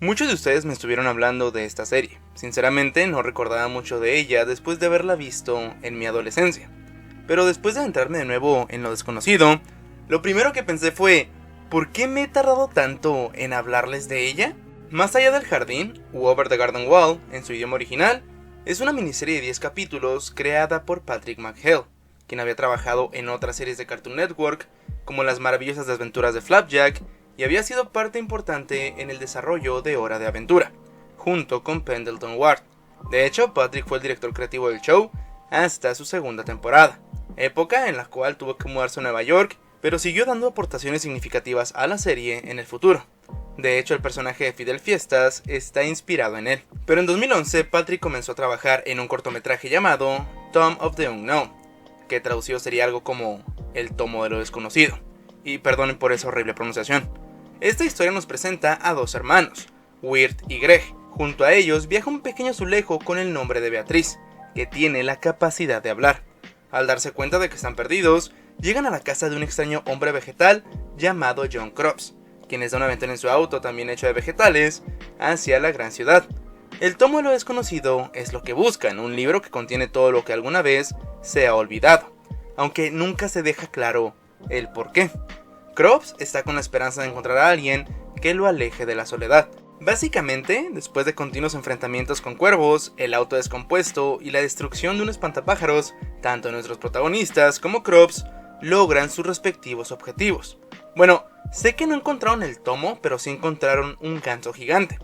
Muchos de ustedes me estuvieron hablando de esta serie. Sinceramente no recordaba mucho de ella después de haberla visto en mi adolescencia. Pero después de adentrarme de nuevo en lo desconocido, lo primero que pensé fue, ¿por qué me he tardado tanto en hablarles de ella? Más allá del jardín, u Over the Garden Wall, en su idioma original, es una miniserie de 10 capítulos creada por Patrick McHale, quien había trabajado en otras series de Cartoon Network, como Las maravillosas desventuras de Flapjack, y había sido parte importante en el desarrollo de Hora de Aventura, junto con Pendleton Ward. De hecho, Patrick fue el director creativo del show hasta su segunda temporada, época en la cual tuvo que mudarse a Nueva York, pero siguió dando aportaciones significativas a la serie en el futuro. De hecho, el personaje de Fidel Fiestas está inspirado en él. Pero en 2011, Patrick comenzó a trabajar en un cortometraje llamado Tom of the Unknown, que traducido sería algo como El tomo de lo desconocido. Y perdonen por esa horrible pronunciación. Esta historia nos presenta a dos hermanos, Wirt y Greg. Junto a ellos viaja un pequeño azulejo con el nombre de Beatriz, que tiene la capacidad de hablar. Al darse cuenta de que están perdidos, llegan a la casa de un extraño hombre vegetal llamado John Crops, quien les da una aventura en su auto también hecho de vegetales, hacia la gran ciudad. El tomo de lo desconocido es lo que buscan, un libro que contiene todo lo que alguna vez se ha olvidado, aunque nunca se deja claro el por qué. Crops está con la esperanza de encontrar a alguien que lo aleje de la soledad. Básicamente, después de continuos enfrentamientos con cuervos, el auto descompuesto y la destrucción de un espantapájaros, tanto nuestros protagonistas como Crops logran sus respectivos objetivos. Bueno, sé que no encontraron el tomo, pero sí encontraron un ganso gigante.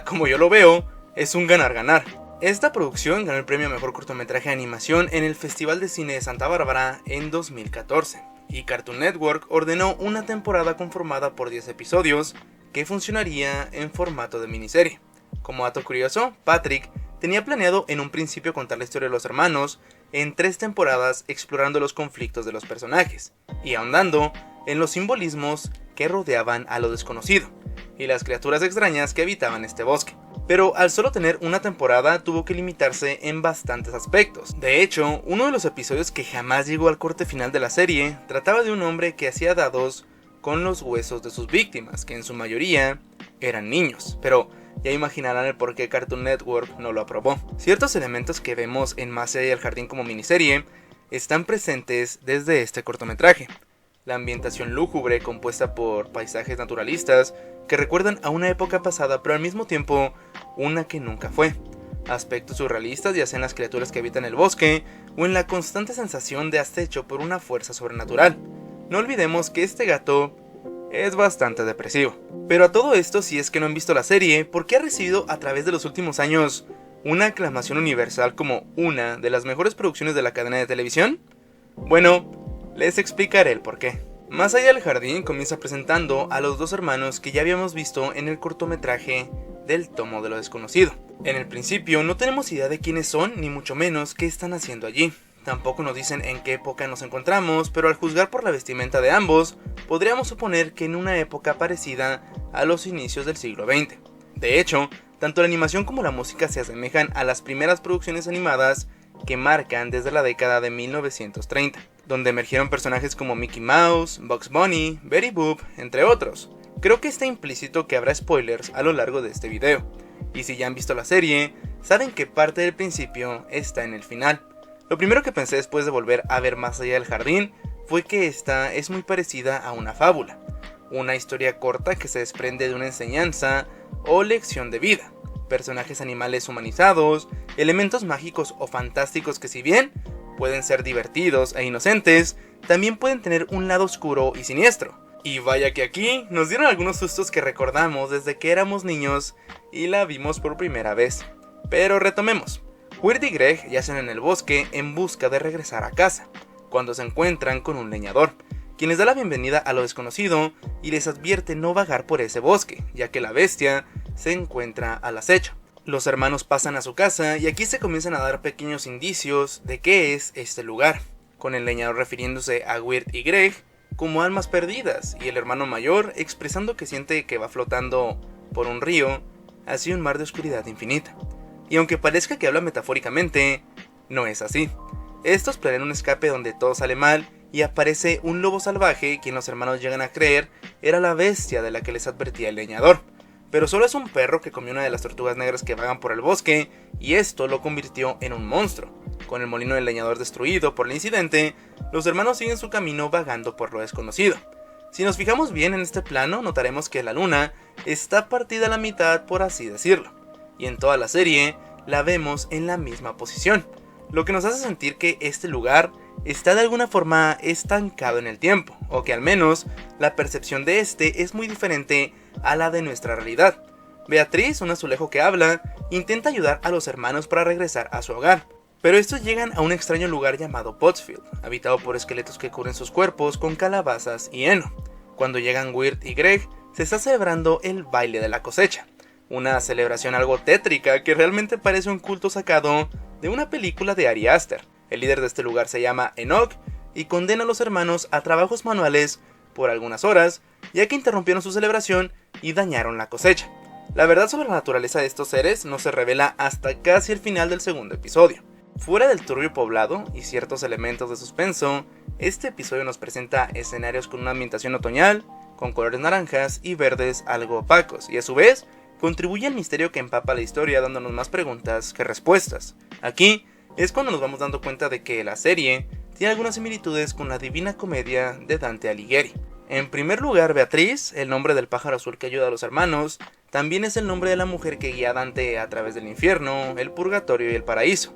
Como yo lo veo, es un ganar-ganar. Esta producción ganó el premio a mejor cortometraje de animación en el Festival de Cine de Santa Bárbara en 2014. Y Cartoon Network ordenó una temporada conformada por 10 episodios que funcionaría en formato de miniserie. Como dato curioso, Patrick tenía planeado en un principio contar la historia de los hermanos en 3 temporadas explorando los conflictos de los personajes y ahondando en los simbolismos que rodeaban a lo desconocido y las criaturas extrañas que habitaban este bosque. Pero al solo tener una temporada tuvo que limitarse en bastantes aspectos. De hecho, uno de los episodios que jamás llegó al corte final de la serie trataba de un hombre que hacía dados con los huesos de sus víctimas, que en su mayoría eran niños, pero ya imaginarán el por qué Cartoon Network no lo aprobó. Ciertos elementos que vemos en Más allá del jardín como miniserie están presentes desde este cortometraje. La ambientación lúgubre compuesta por paisajes naturalistas que recuerdan a una época pasada pero al mismo tiempo una que nunca fue. Aspectos surrealistas ya sea en las criaturas que habitan el bosque o en la constante sensación de acecho por una fuerza sobrenatural. No olvidemos que este gato es bastante depresivo. Pero a todo esto, si es que no han visto la serie, ¿por qué ha recibido a través de los últimos años una aclamación universal como una de las mejores producciones de la cadena de televisión? Bueno, les explicaré el porqué. Más allá del jardín comienza presentando a los dos hermanos que ya habíamos visto en el cortometraje del tomo de lo desconocido. En el principio no tenemos idea de quiénes son, ni mucho menos qué están haciendo allí. Tampoco nos dicen en qué época nos encontramos, pero al juzgar por la vestimenta de ambos, podríamos suponer que en una época parecida a los inicios del siglo XX. De hecho, tanto la animación como la música se asemejan a las primeras producciones animadas que marcan desde la década de 1930, donde emergieron personajes como Mickey Mouse, Bugs Bunny, Betty Boop, entre otros. Creo que está implícito que habrá spoilers a lo largo de este video, y si ya han visto la serie, saben que parte del principio está en el final. Lo primero que pensé después de volver a ver Más allá del jardín fue que esta es muy parecida a una fábula, una historia corta que se desprende de una enseñanza o lección de vida, personajes animales humanizados, elementos mágicos o fantásticos que si bien pueden ser divertidos e inocentes, también pueden tener un lado oscuro y siniestro. Y vaya que aquí nos dieron algunos sustos que recordamos desde que éramos niños y la vimos por primera vez. Pero retomemos. Wirt y Greg yacen en el bosque en busca de regresar a casa, cuando se encuentran con un leñador, quien les da la bienvenida a lo desconocido y les advierte no vagar por ese bosque, ya que la bestia se encuentra al acecho. Los hermanos pasan a su casa y aquí se comienzan a dar pequeños indicios de qué es este lugar, con el leñador refiriéndose a Wirt y Greg como almas perdidas y el hermano mayor expresando que siente que va flotando por un río hacia un mar de oscuridad infinita. Y aunque parezca que habla metafóricamente, no es así. Estos planean un escape donde todo sale mal y aparece un lobo salvaje quien los hermanos llegan a creer era la bestia de la que les advertía el leñador. pero solo es un perro que comió una de las tortugas negras que vagan por el bosque, y esto lo convirtió en un monstruo. Con el molino del leñador destruido por el incidente, los hermanos siguen su camino vagando por lo desconocido. Si nos fijamos bien en este plano, notaremos que la luna está partida a la mitad, por así decirlo, y en toda la serie la vemos en la misma posición, lo que nos hace sentir que este lugar está de alguna forma estancado en el tiempo, o que al menos la percepción de este es muy diferente a la de nuestra realidad. Beatriz, un azulejo que habla, intenta ayudar a los hermanos para regresar a su hogar, pero estos llegan a un extraño lugar llamado Pottsfield, habitado por esqueletos que cubren sus cuerpos con calabazas y heno. Cuando llegan Wirt y Greg, se está celebrando el baile de la cosecha, una celebración algo tétrica que realmente parece un culto sacado de una película de Ari Aster. El líder de este lugar se llama Enoch y condena a los hermanos a trabajos manuales por algunas horas, ya que interrumpieron su celebración y dañaron la cosecha. La verdad sobre la naturaleza de estos seres no se revela hasta casi el final del segundo episodio. Fuera del turbio poblado y ciertos elementos de suspenso, este episodio nos presenta escenarios con una ambientación otoñal, con colores naranjas y verdes algo opacos, y a su vez contribuye al misterio que empapa la historia, dándonos más preguntas que respuestas. Aquí es cuando nos vamos dando cuenta de que la serie tiene algunas similitudes con la Divina Comedia de Dante Alighieri. En primer lugar, Beatriz, el nombre del pájaro azul que ayuda a los hermanos, también es el nombre de la mujer que guía a Dante a través del infierno, el purgatorio y el paraíso.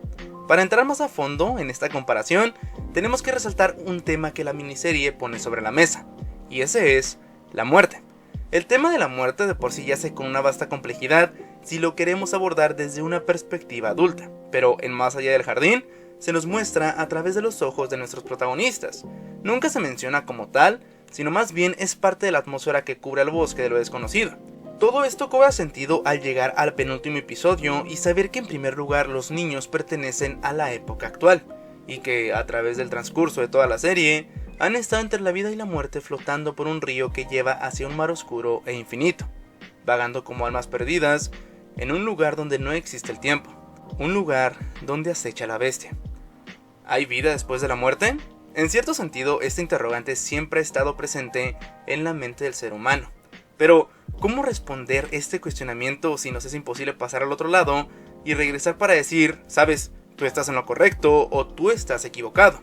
Para entrar más a fondo en esta comparación, tenemos que resaltar un tema que la miniserie pone sobre la mesa, y ese es la muerte. El tema de la muerte de por sí yace con una vasta complejidad si lo queremos abordar desde una perspectiva adulta, pero en Más allá del jardín se nos muestra a través de los ojos de nuestros protagonistas. Nunca se menciona como tal, sino más bien es parte de la atmósfera que cubre el bosque de lo desconocido. Todo esto cobra sentido al llegar al penúltimo episodio y saber que en primer lugar los niños pertenecen a la época actual, y que a través del transcurso de toda la serie han estado entre la vida y la muerte flotando por un río que lleva hacia un mar oscuro e infinito, vagando como almas perdidas en un lugar donde no existe el tiempo, un lugar donde acecha la bestia. ¿Hay vida después de la muerte? En cierto sentido, este interrogante siempre ha estado presente en la mente del ser humano. Pero, ¿cómo responder este cuestionamiento si nos es imposible pasar al otro lado y regresar para decir, sabes, tú estás en lo correcto o tú estás equivocado?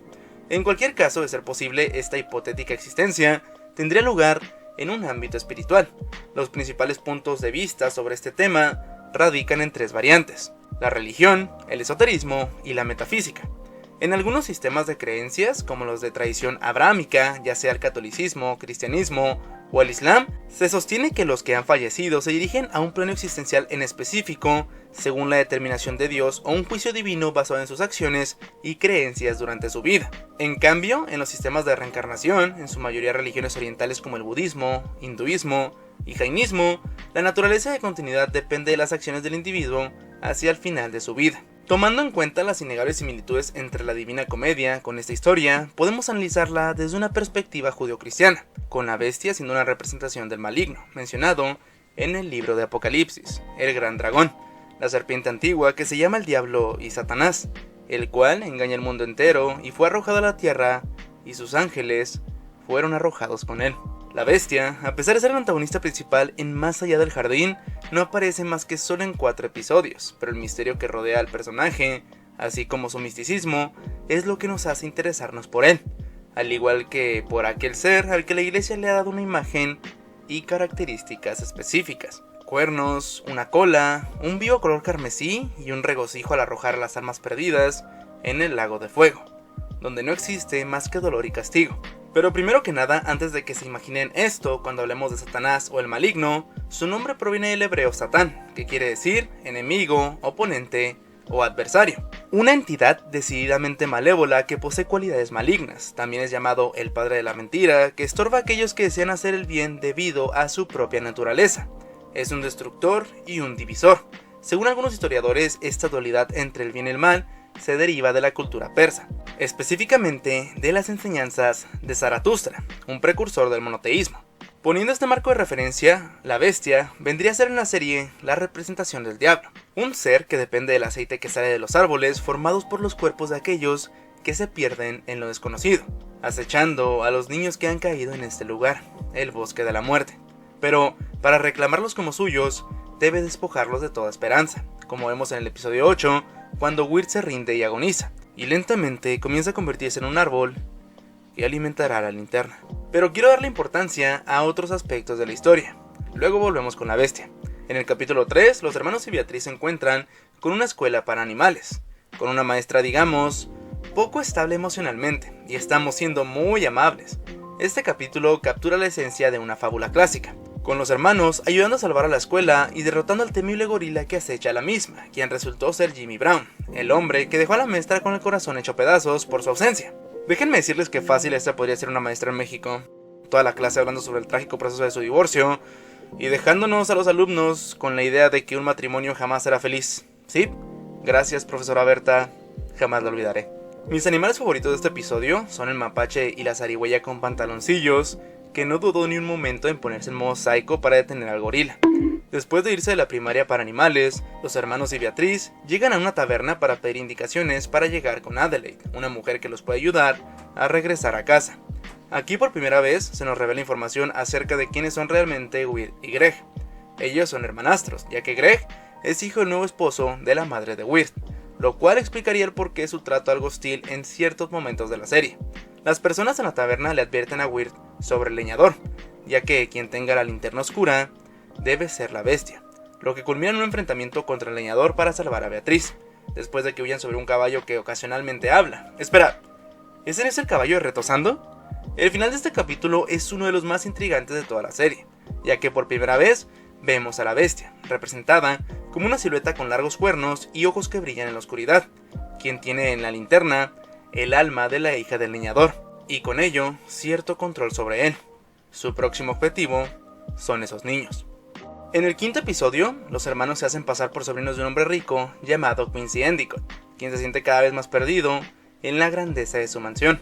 En cualquier caso, de ser posible, esta hipotética existencia tendría lugar en un ámbito espiritual. Los principales puntos de vista sobre este tema radican en tres variantes: la religión, el esoterismo y la metafísica. En algunos sistemas de creencias, como los de tradición abrámica, ya sea el catolicismo, cristianismo o el islam, se sostiene que los que han fallecido se dirigen a un plano existencial en específico, según la determinación de Dios o un juicio divino basado en sus acciones y creencias durante su vida. En cambio, en los sistemas de reencarnación, en su mayoría religiones orientales como el budismo, hinduismo y jainismo, la naturaleza de continuidad depende de las acciones del individuo hacia el final de su vida. Tomando en cuenta las innegables similitudes entre la Divina Comedia con esta historia, podemos analizarla desde una perspectiva judeocristiana, con la bestia siendo una representación del maligno, mencionado en el libro de Apocalipsis, el gran dragón, la serpiente antigua que se llama el diablo y Satanás, el cual engaña el mundo entero y fue arrojado a la tierra, y sus ángeles fueron arrojados con él. La bestia, a pesar de ser el antagonista principal en Más allá del jardín, no aparece más que solo en 4 episodios, pero el misterio que rodea al personaje, así como su misticismo, es lo que nos hace interesarnos por él, al igual que por aquel ser al que la iglesia le ha dado una imagen y características específicas: cuernos, una cola, un vivo color carmesí y un regocijo al arrojar las almas perdidas en el lago de fuego, donde no existe más que dolor y castigo. Pero primero que nada, antes de que se imaginen esto cuando hablemos de Satanás o el maligno, su nombre proviene del hebreo Satán, que quiere decir enemigo, oponente o adversario. Una entidad decididamente malévola que posee cualidades malignas. También es llamado el padre de la mentira, que estorba a aquellos que desean hacer el bien debido a su propia naturaleza. Es un destructor y un divisor. Según algunos historiadores, esta dualidad entre el bien y el mal se deriva de la cultura persa, específicamente de las enseñanzas de Zaratustra, un precursor del monoteísmo. Poniendo este marco de referencia, la bestia vendría a ser en la serie la representación del diablo, un ser que depende del aceite que sale de los árboles formados por los cuerpos de aquellos que se pierden en lo desconocido, acechando a los niños que han caído en este lugar, el bosque de la muerte. pero para reclamarlos como suyos, debe despojarlos de toda esperanza, como vemos en el episodio 8, cuando Weird se rinde y agoniza, y lentamente comienza a convertirse en un árbol que alimentará a la linterna. Pero quiero darle importancia a otros aspectos de la historia. Luego volvemos con la bestia. En el capítulo 3, los hermanos y Beatriz se encuentran con una escuela para animales, con una maestra, digamos, poco estable emocionalmente, y estamos siendo muy amables. Este capítulo captura la esencia de una fábula clásica, con los hermanos ayudando a salvar a la escuela y derrotando al temible gorila que acecha a la misma, quien resultó ser Jimmy Brown, el hombre que dejó a la maestra con el corazón hecho pedazos por su ausencia. Déjenme decirles que fácil esta podría ser una maestra en México, toda la clase hablando sobre el trágico proceso de su divorcio, y dejándonos a los alumnos con la idea de que un matrimonio jamás será feliz. ¿Sí? Gracias, profesora Berta, jamás la olvidaré. Mis animales favoritos de este episodio son el mapache y la zarigüeya con pantaloncillos, que no dudó ni un momento en ponerse en modo psycho para detener al gorila. Después de irse de la primaria para animales, los hermanos y Beatriz llegan a una taberna para pedir indicaciones para llegar con Adelaide, una mujer que los puede ayudar a regresar a casa. Aquí por primera vez se nos revela información acerca de quiénes son realmente Weird y Greg. Ellos son hermanastros, ya que Greg es hijo del nuevo esposo de la madre de Weird, lo cual explicaría el porqué su trato algo hostil en ciertos momentos de la serie. Las personas en la taberna le advierten a Weird sobre el leñador, ya que quien tenga la linterna oscura debe ser la bestia, lo que culmina en un enfrentamiento contra el leñador para salvar a Beatriz, después de que huyan sobre un caballo que ocasionalmente habla. Espera, ¿ese es el caballo de Retosando? El final de este capítulo es uno de los más intrigantes de toda la serie, ya que por primera vez vemos a la bestia, representada como una silueta con largos cuernos y ojos que brillan en la oscuridad, quien tiene en la linterna el alma de la hija del leñador, y con ello cierto control sobre él. Su próximo objetivo son esos niños. En el quinto episodio, los hermanos se hacen pasar por sobrinos de un hombre rico llamado Quincy Endicott, quien se siente cada vez más perdido en la grandeza de su mansión,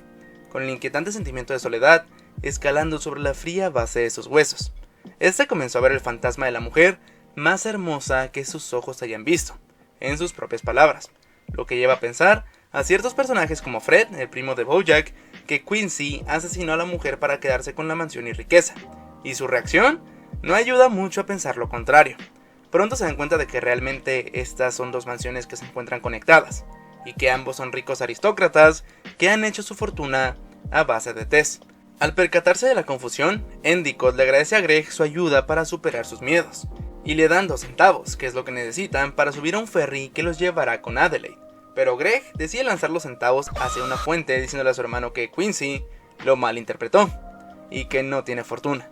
con el inquietante sentimiento de soledad escalando sobre la fría base de sus huesos. Este comenzó a ver el fantasma de la mujer más hermosa que sus ojos hayan visto, en sus propias palabras, lo que lleva a pensar a ciertos personajes como Fred, el primo de Bojack, que Quincy asesinó a la mujer para quedarse con la mansión y riqueza, y su reacción no ayuda mucho a pensar lo contrario. Pronto se dan cuenta de que realmente estas son dos mansiones que se encuentran conectadas, y que ambos son ricos aristócratas que han hecho su fortuna a base de tés. Al percatarse de la confusión, Endicott le agradece a Greg su ayuda para superar sus miedos, y le dan 2 centavos, que es lo que necesitan para subir a un ferry que los llevará con Adelaide. Pero Greg decide lanzar los centavos hacia una fuente diciéndole a su hermano que Quincy lo malinterpretó, y que no tiene fortuna.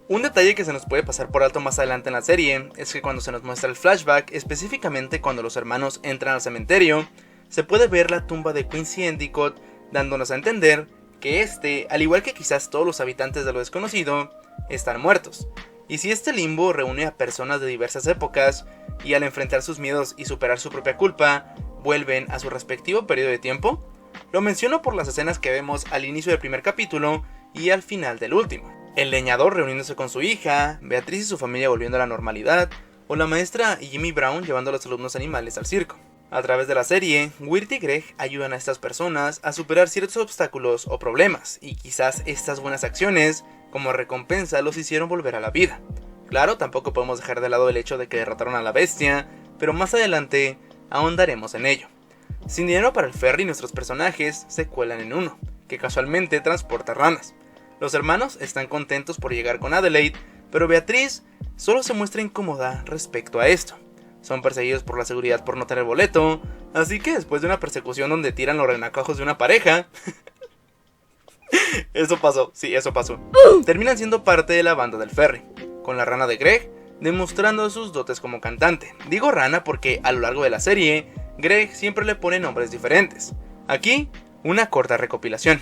Un detalle que se nos puede pasar por alto más adelante en la serie es que cuando se nos muestra el flashback, específicamente cuando los hermanos entran al cementerio, se puede ver la tumba de Quincy Endicott, dándonos a entender que este, al igual que quizás todos los habitantes de lo desconocido, están muertos. Y si este limbo reúne a personas de diversas épocas, y al enfrentar sus miedos y superar su propia culpa, vuelven a su respectivo periodo de tiempo, lo menciono por las escenas que vemos al inicio del primer capítulo y al final del último. El leñador reuniéndose con su hija, Beatriz y su familia volviendo a la normalidad, o la maestra y Jimmy Brown llevando a los alumnos animales al circo. A través de la serie, Weird y Greg ayudan a estas personas a superar ciertos obstáculos o problemas, y quizás estas buenas acciones, como recompensa, los hicieron volver a la vida. Claro, tampoco podemos dejar de lado el hecho de que derrotaron a la bestia, pero más adelante ahondaremos en ello. Sin dinero para el ferry, nuestros personajes se cuelan en uno, que casualmente transporta ranas. Los hermanos están contentos por llegar con Adelaide, pero Beatriz solo se muestra incómoda respecto a esto. Son perseguidos por la seguridad por no tener boleto, así que después de una persecución donde tiran los renacajos de una pareja... eso pasó, terminan siendo parte de la banda del ferry, con la rana de Greg demostrando sus dotes como cantante. Digo rana porque a lo largo de la serie, Greg siempre le pone nombres diferentes. Aquí, una corta recopilación.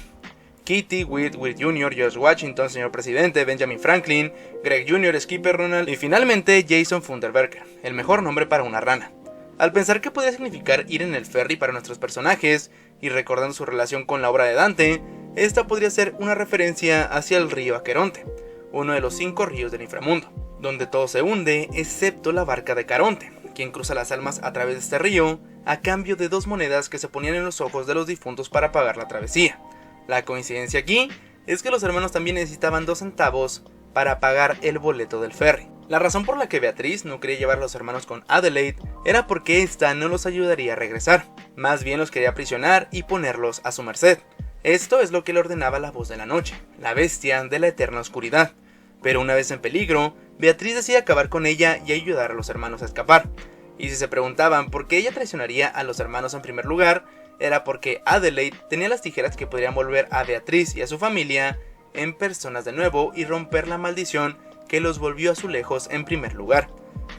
Kitty, Weird Jr., George Washington, señor presidente, Benjamin Franklin, Greg Jr., Skipper Ronald y finalmente Jason Funderburker, el mejor nombre para una rana. Al pensar que podría significar ir en el ferry para nuestros personajes y recordando su relación con la obra de Dante, esta podría ser una referencia hacia el río Aqueronte, uno de los 5 ríos del inframundo, donde todo se hunde excepto la barca de Caronte, quien cruza las almas a través de este río a cambio de 2 monedas que se ponían en los ojos de los difuntos para pagar la travesía. La coincidencia aquí es que los hermanos también necesitaban 2 centavos para pagar el boleto del ferry. La razón por la que Beatriz no quería llevar a los hermanos con Adelaide era porque ésta no los ayudaría a regresar, más bien los quería aprisionar y ponerlos a su merced. Esto es lo que le ordenaba la voz de la noche, la bestia de la eterna oscuridad. Pero una vez en peligro, Beatriz decide acabar con ella y ayudar a los hermanos a escapar. Y si se preguntaban por qué ella traicionaría a los hermanos en primer lugar, era porque Adelaide tenía las tijeras que podrían volver a Beatriz y a su familia en personas de nuevo y romper la maldición que los volvió azulejos en primer lugar.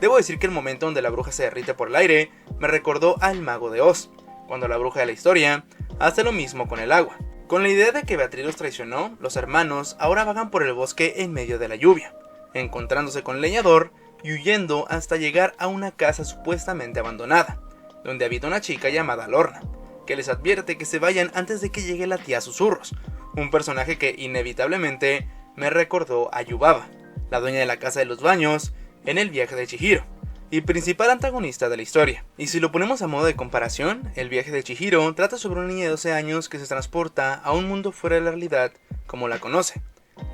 Debo decir que el momento donde la bruja se derrite por el aire me recordó al Mago de Oz, cuando la bruja de la historia hace lo mismo con el agua. Con la idea de que Beatriz los traicionó, los hermanos ahora vagan por el bosque en medio de la lluvia, encontrándose con el leñador y huyendo hasta llegar a una casa supuestamente abandonada, donde habita una chica llamada Lorna, que les advierte que se vayan antes de que llegue la tía Susurros, un personaje que inevitablemente me recordó a Yubaba, la dueña de la casa de los baños en El viaje de Chihiro, y principal antagonista de la historia. Y si lo ponemos a modo de comparación, El viaje de Chihiro trata sobre una niña de 12 años que se transporta a un mundo fuera de la realidad como la conoce,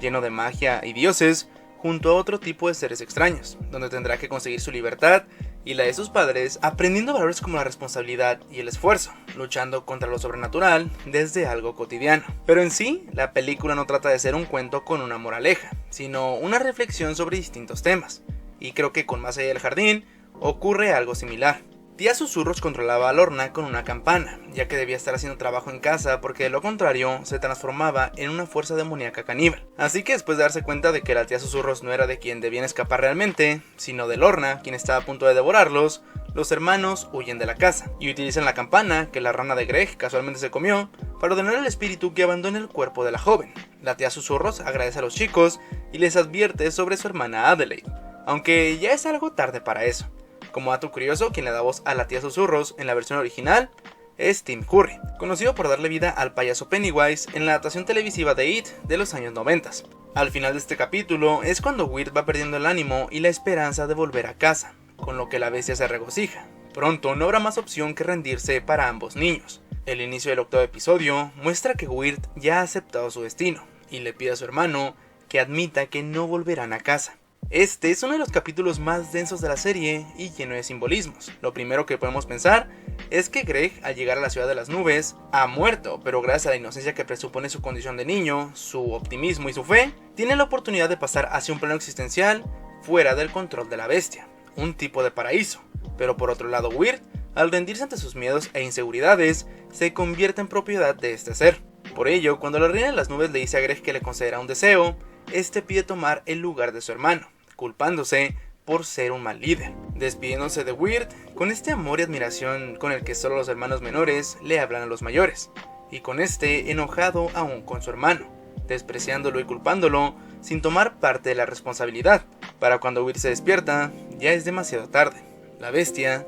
lleno de magia y dioses, junto a otro tipo de seres extraños, donde tendrá que conseguir su libertad y la de sus padres, aprendiendo valores como la responsabilidad y el esfuerzo, luchando contra lo sobrenatural desde algo cotidiano. Pero en sí, la película no trata de ser un cuento con una moraleja, sino una reflexión sobre distintos temas, y creo que con Más allá del jardín ocurre algo similar. Tía Susurros controlaba a Lorna con una campana, ya que debía estar haciendo trabajo en casa porque de lo contrario se transformaba en una fuerza demoníaca caníbal. Así que después de darse cuenta de que la tía Susurros no era de quien debían escapar realmente, sino de Lorna, quien estaba a punto de devorarlos, los hermanos huyen de la casa y utilizan la campana que la rana de Greg casualmente se comió para ordenar al espíritu que abandone el cuerpo de la joven. La tía Susurros agradece a los chicos y les advierte sobre su hermana Adelaide, aunque ya es algo tarde para eso. Como dato curioso, quien le da voz a la tía Susurros en la versión original es Tim Curry, conocido por darle vida al payaso Pennywise en la adaptación televisiva de It de los años 90. Al final de este capítulo es cuando Weird va perdiendo el ánimo y la esperanza de volver a casa, con lo que la bestia se regocija. Pronto no habrá más opción que rendirse para ambos niños. El inicio del octavo episodio muestra que Weird ya ha aceptado su destino y le pide a su hermano que admita que no volverán a casa. Este es uno de los capítulos más densos de la serie y lleno de simbolismos. Lo primero que podemos pensar es que Greg, al llegar a la ciudad de las nubes, ha muerto, pero gracias a la inocencia que presupone su condición de niño, su optimismo y su fe, tiene la oportunidad de pasar hacia un plano existencial fuera del control de la bestia, un tipo de paraíso. Pero por otro lado, Weird, al rendirse ante sus miedos e inseguridades, se convierte en propiedad de este ser. Por ello, cuando la reina de las nubes le dice a Greg que le concederá un deseo, este pide tomar el lugar de su hermano, culpándose por ser un mal líder, despidiéndose de Weird con este amor y admiración con el que solo los hermanos menores le hablan a los mayores, y con este enojado aún con su hermano, despreciándolo y culpándolo sin tomar parte de la responsabilidad. Para cuando Weird se despierta, ya es demasiado tarde, la bestia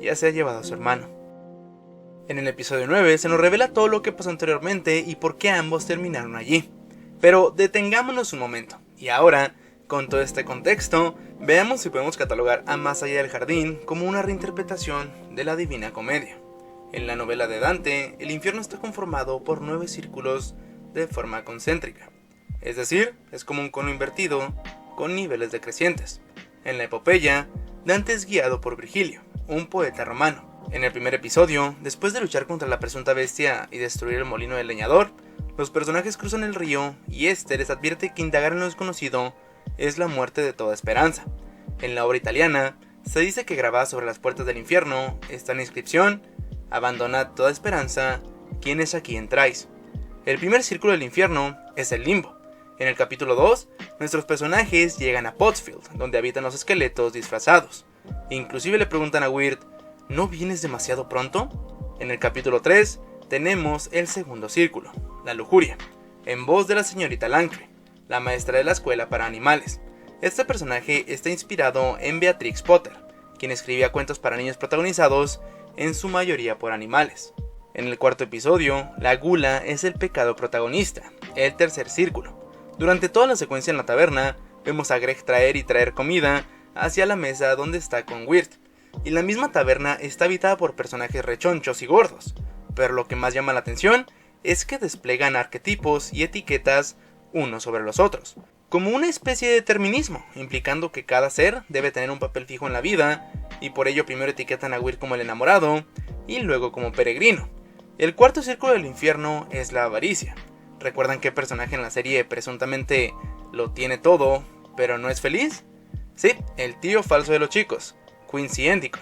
ya se ha llevado a su hermano. En el episodio 9 se nos revela todo lo que pasó anteriormente y por qué ambos terminaron allí. Pero detengámonos un momento, y ahora, con todo este contexto, veamos si podemos catalogar a Más allá del jardín como una reinterpretación de la Divina Comedia. En la novela de Dante, el infierno está conformado por 9 círculos de forma concéntrica, es decir, es como un cono invertido con niveles decrecientes. En la epopeya, Dante es guiado por Virgilio, un poeta romano. En el primer episodio, después de luchar contra la presunta bestia y destruir el molino del leñador, los personajes cruzan el río y este les advierte que indagar en lo desconocido es la muerte de toda esperanza. En la obra italiana, se dice que grabada sobre las puertas del infierno está la inscripción: abandonad toda esperanza, quienes aquí entráis. El primer círculo del infierno es el limbo. En el capítulo 2, nuestros personajes llegan a Pottsfield, donde habitan los esqueletos disfrazados. Inclusive le preguntan a Weird: ¿no vienes demasiado pronto? En el capítulo 3 tenemos el segundo círculo, la lujuria, en voz de la señorita Lancre, la maestra de la escuela para animales. Este personaje está inspirado en Beatrix Potter, quien escribía cuentos para niños protagonizados en su mayoría por animales. En el cuarto episodio, la gula es el pecado protagonista, el tercer círculo. Durante toda la secuencia en la taberna, vemos a Greg traer y traer comida hacia la mesa donde está con Weird, y la misma taberna está habitada por personajes rechonchos y gordos, pero lo que más llama la atención es que desplegan arquetipos y etiquetas unos sobre los otros. como una especie de determinismo, implicando que cada ser debe tener un papel fijo en la vida, y por ello primero etiquetan a Weird como el enamorado, y luego como peregrino. El cuarto círculo del infierno es la avaricia. ¿Recuerdan qué personaje en la serie presuntamente lo tiene todo, pero no es feliz? Sí, el tío falso de los chicos, Quincy Endicott.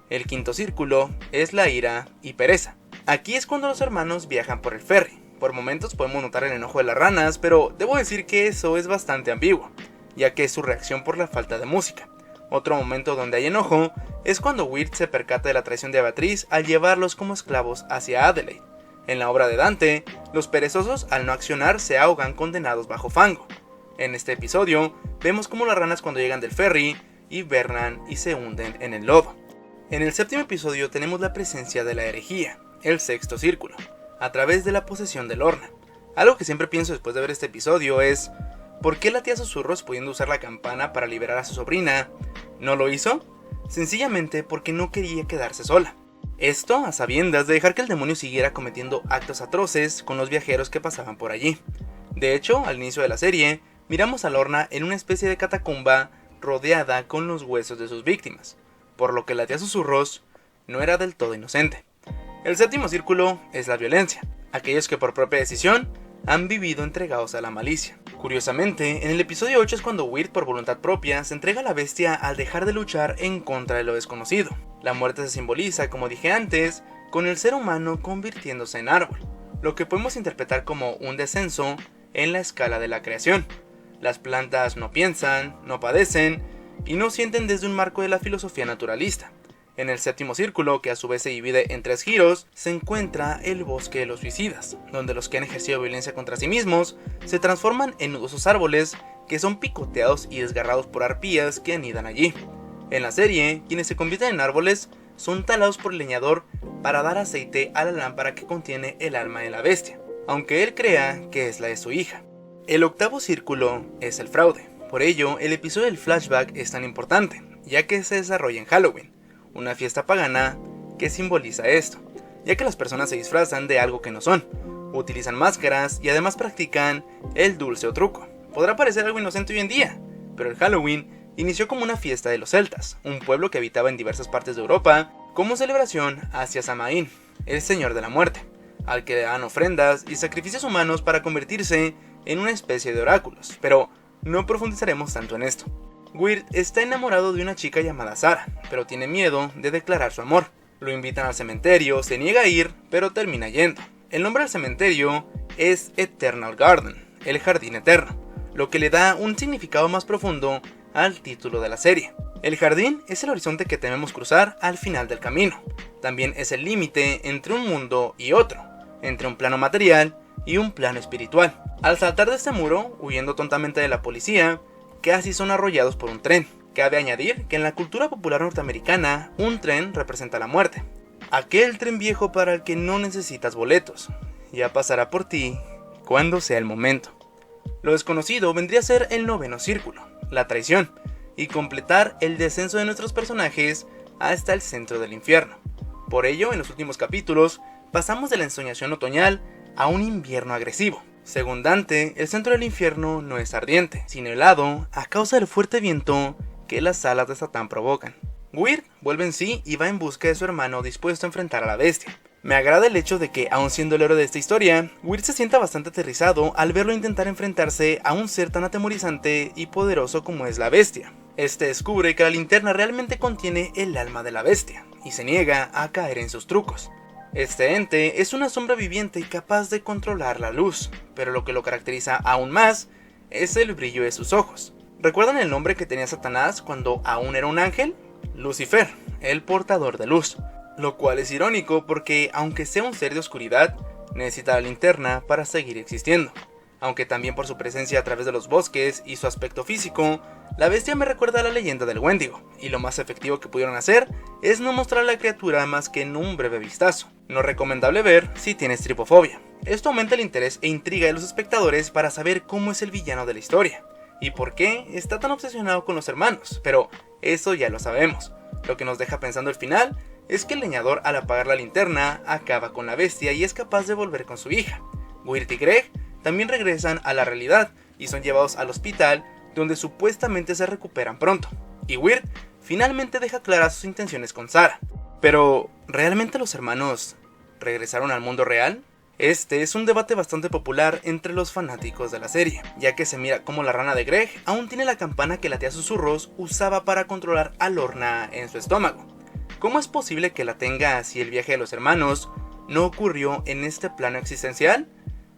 El quinto círculo es la ira y pereza. Aquí es cuando los hermanos viajan por el ferry. Por momentos podemos notar el enojo de las ranas, pero debo decir que eso es bastante ambiguo, ya que es su reacción por la falta de música. Otro momento donde hay enojo es cuando Weird se percata de la traición de Beatriz al llevarlos como esclavos hacia Adelaide. En la obra de Dante, los perezosos al no accionar se ahogan condenados bajo fango. En este episodio, vemos cómo las ranas cuando llegan del ferry hibernan y se hunden en el lodo. En el séptimo episodio tenemos la presencia de la herejía, el sexto círculo, a través de la posesión de Lorna. Algo que siempre pienso después de ver este episodio es, ¿por qué la tía Susurros, pudiendo usar la campana para liberar a su sobrina, no lo hizo? Sencillamente porque no quería quedarse sola. Esto a sabiendas de dejar que el demonio siguiera cometiendo actos atroces con los viajeros que pasaban por allí. De hecho, al inicio de la serie, miramos a Lorna en una especie de catacumba rodeada con los huesos de sus víctimas, por lo que la tía Susurros no era del todo inocente. El séptimo círculo es la violencia, aquellos que por propia decisión han vivido entregados a la malicia. Curiosamente, en el episodio 8 es cuando Weird por voluntad propia se entrega a la bestia al dejar de luchar en contra de lo desconocido. La muerte se simboliza, como dije antes, con el ser humano convirtiéndose en árbol, lo que podemos interpretar como un descenso en la escala de la creación. Las plantas no piensan, no padecen y no sienten desde un marco de la filosofía naturalista. En el séptimo círculo, que a su vez se divide en 3 giros, se encuentra el bosque de los suicidas, donde los que han ejercido violencia contra sí mismos se transforman en nudosos árboles que son picoteados y desgarrados por arpías que anidan allí. En la serie, quienes se convierten en árboles son talados por el leñador para dar aceite a la lámpara que contiene el alma de la bestia, aunque él crea que es la de su hija. El octavo círculo es el fraude, por ello el episodio del flashback es tan importante, ya que se desarrolla en Halloween, una fiesta pagana que simboliza esto, ya que las personas se disfrazan de algo que no son, utilizan máscaras y además practican el dulce o truco. Podrá parecer algo inocente hoy en día, pero el Halloween inició como una fiesta de los celtas, un pueblo que habitaba en diversas partes de Europa, como celebración hacia Samaín, el señor de la muerte, al que le daban ofrendas y sacrificios humanos para convertirse en una especie de oráculos, pero no profundizaremos tanto en esto. Weird está enamorado de una chica llamada Sarah, pero tiene miedo de declarar su amor. Lo invitan al cementerio, se niega a ir, pero termina yendo. El nombre del cementerio es Eternal Garden, el jardín eterno, lo que le da un significado más profundo al título de la serie. El jardín es el horizonte que tememos cruzar al final del camino. También es el límite entre un mundo y otro, entre un plano material y un plano espiritual. Al saltar de este muro, huyendo tontamente de la policía, casi son arrollados por un tren. Cabe añadir que en la cultura popular norteamericana, un tren representa la muerte. Aquel tren viejo para el que no necesitas boletos. Ya pasará por ti cuando sea el momento. Lo desconocido vendría a ser el noveno círculo, la traición, y completar el descenso de nuestros personajes hasta el centro del infierno. Por ello, en los últimos capítulos, pasamos de la ensoñación otoñal a un invierno agresivo. Según Dante, el centro del infierno no es ardiente, sino helado a causa del fuerte viento que las alas de Satán provocan. Weird vuelve en sí y va en busca de su hermano dispuesto a enfrentar a la bestia. Me agrada el hecho de que, aun siendo el héroe de esta historia, Weird se sienta bastante aterrizado al verlo intentar enfrentarse a un ser tan atemorizante y poderoso como es la bestia. Este descubre que la linterna realmente contiene el alma de la bestia, y se niega a caer en sus trucos. Este ente es una sombra viviente capaz de controlar la luz, pero lo que lo caracteriza aún más es el brillo de sus ojos. ¿Recuerdan el nombre que tenía Satanás cuando aún era un ángel? Lucifer, el portador de luz. Lo cual es irónico porque, aunque sea un ser de oscuridad, necesita la linterna para seguir existiendo. Aunque también por su presencia a través de los bosques y su aspecto físico, la bestia me recuerda a la leyenda del Wendigo, y lo más efectivo que pudieron hacer es no mostrar a la criatura más que en un breve vistazo. No recomendable ver si tienes tripofobia. Esto aumenta el interés e intriga de los espectadores para saber cómo es el villano de la historia, y por qué está tan obsesionado con los hermanos, pero eso ya lo sabemos. Lo que nos deja pensando el final es que el leñador, al apagar la linterna, acaba con la bestia y es capaz de volver con su hija. Weird y Greg también regresan a la realidad y son llevados al hospital donde supuestamente se recuperan pronto, y Weir finalmente deja claras sus intenciones con Sarah. Pero, ¿realmente los hermanos regresaron al mundo real? Este es un debate bastante popular entre los fanáticos de la serie, ya que se mira como la rana de Greg aún tiene la campana que la tía Susurros usaba para controlar a Lorna en su estómago. ¿Cómo es posible que la tenga si el viaje de los hermanos no ocurrió en este plano existencial?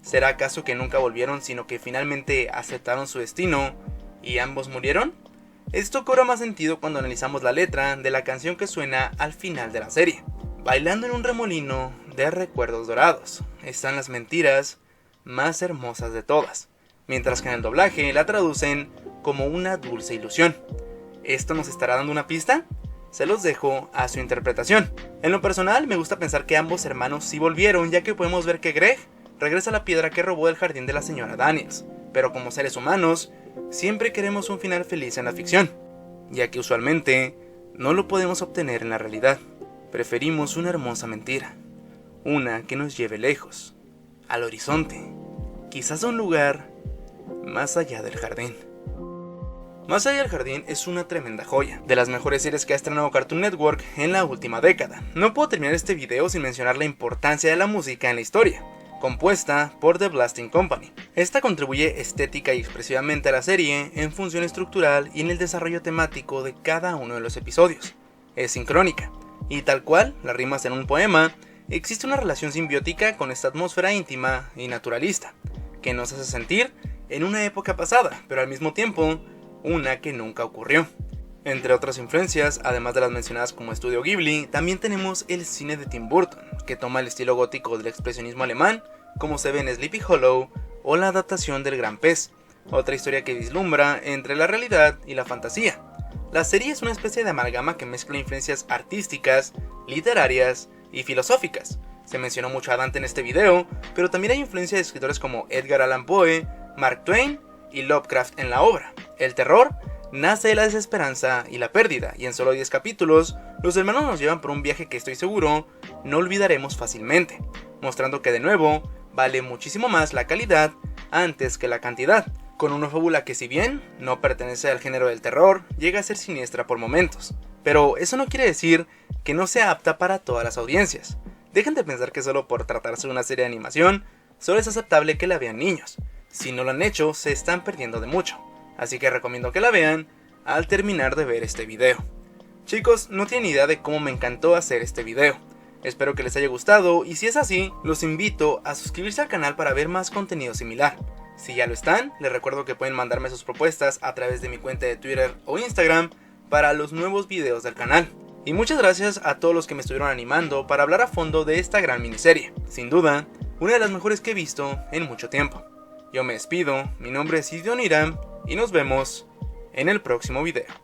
¿Será acaso que nunca volvieron sino que finalmente aceptaron su destino y ambos murieron? Esto cobra más sentido cuando analizamos la letra de la canción que suena al final de la serie. Bailando en un remolino de recuerdos dorados, están las mentiras más hermosas de todas, mientras que en el doblaje la traducen como una dulce ilusión. ¿Esto nos estará dando una pista? Se los dejo a su interpretación. En lo personal me gusta pensar que ambos hermanos sí volvieron, ya que podemos ver que Greg regresa a la piedra que robó del jardín de la señora Daniels, pero como seres humanos siempre queremos un final feliz en la ficción, ya que usualmente no lo podemos obtener en la realidad. Preferimos una hermosa mentira, una que nos lleve lejos, al horizonte, quizás a un lugar más allá del jardín. Más allá del jardín es una tremenda joya, de las mejores series que ha estrenado Cartoon Network en la última década. No puedo terminar este video sin mencionar la importancia de la música en la historia, compuesta por The Blasting Company. Esta contribuye estética y expresivamente a la serie en función estructural y en el desarrollo temático de cada uno de los episodios. Es sincrónica, y tal cual las rimas en un poema, existe una relación simbiótica con esta atmósfera íntima y naturalista, que nos hace sentir en una época pasada, pero al mismo tiempo, una que nunca ocurrió. Entre otras influencias, además de las mencionadas como Estudio Ghibli, también tenemos el cine de Tim Burton, que toma el estilo gótico del expresionismo alemán, como se ve en Sleepy Hollow, o la adaptación del Gran Pez, otra historia que vislumbra entre la realidad y la fantasía. La serie es una especie de amalgama que mezcla influencias artísticas, literarias y filosóficas. Se mencionó mucho a Dante en este video, pero también hay influencia de escritores como Edgar Allan Poe, Mark Twain y Lovecraft en la obra. El terror nace de la desesperanza y la pérdida, y en solo 10 capítulos, los hermanos nos llevan por un viaje que estoy seguro no olvidaremos fácilmente, mostrando que de nuevo vale muchísimo más la calidad antes que la cantidad, con una fábula que si bien no pertenece al género del terror, llega a ser siniestra por momentos. Pero eso no quiere decir que no sea apta para todas las audiencias. Dejen de pensar que solo por tratarse de una serie de animación, solo es aceptable que la vean niños. Si no lo han hecho, se están perdiendo de mucho. Así que recomiendo que la vean al terminar de ver este video. Chicos, no tienen idea de cómo me encantó hacer este video. Espero que les haya gustado y si es así, los invito a suscribirse al canal para ver más contenido similar. Si ya lo están, les recuerdo que pueden mandarme sus propuestas a través de mi cuenta de Twitter o Instagram para los nuevos videos del canal. Y muchas gracias a todos los que me estuvieron animando para hablar a fondo de esta gran miniserie. Sin duda, una de las mejores que he visto en mucho tiempo. Yo me despido, mi nombre es Isidro Niram y nos vemos en el próximo video.